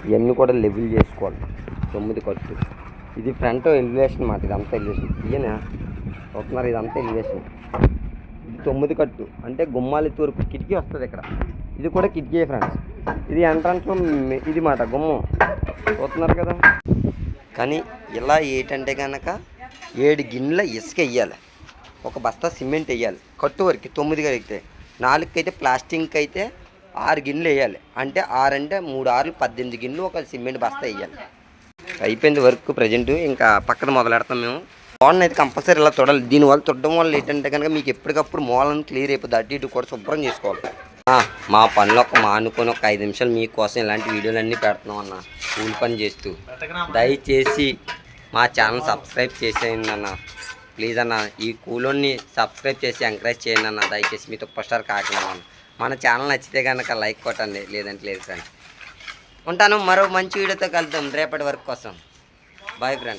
ఇవన్నీ కూడా లెవెల్ చేసుకోవాలి. 9 కట్టు. ఇది ఫ్రంట్ ఎలివేషన్ అన్నమాట. ఇదంతా ఎలివేషన్ ఈయన చూస్తున్నారు. ఇదంతా ఎలివేషన్. ఇది 9 కట్టు అంటే గుమ్మాలి తూర్పు కిటికీ వస్తుంది ఇక్కడ. ఇది కూడా కిటికీ ఫ్రెండ్స్. ఇది ఎంట్రన్స్ ఇది మాట గుమ్మం చూస్తున్నారు కదా. కానీ ఇలా ఏంటంటే కనుక 7 గిన్నెల ఇసుక వేయాలి, ఒక బస్తా సిమెంట్ వేయాలి కట్టు వరకు. 9 అయితే 4 అయితే ప్లాస్టింగ్ అయితే 6 గిన్నెలు వేయాలి. అంటే 6 అంటే 3 6 18 గిన్నెలు ఒక సిమెంట్ బస్తా వేయాలి. అయిపోయింది వర్క్ ప్రజెంట్. ఇంకా పక్కన మొదలెడతాం మేము. మూలను అయితే కంపల్సరీ ఇలా తొడాలి. దీనివల్ల తొడడం వల్ల ఏంటంటే కనుక మీకు ఎప్పటికప్పుడు మూలను క్లియర్ అయిపోతుంది. అటు ఇటు కూడా శుభ్రం చేసుకోవాలి. మా పనిలో మానుకొని ఒక 5 నిమిషాలు మీకోసం ఇలాంటి వీడియోలన్నీ పెడుతున్నాం అన్న. కూలి పని చేస్తూ దయచేసి మా ఛానల్ సబ్స్క్రైబ్ చేసేయండి అన్న. ప్లీజ్ అన్న, ఈ కూలోని సబ్స్క్రైబ్ చేసి ఎంకరేజ్ చేయండి అన్న. దయచేసి మీతో సూపర్ కాకినాడ అన్న. మన ఛానల్ నచ్చితే కనుక లైక్ కొట్టండి, లేదంటే లేదు ఫ్రెండ్స్. ఉంటాను. మరో మంచి వీడియోతో కలుద్దాం రేపటి వర్క్ కోసం. Bye friends.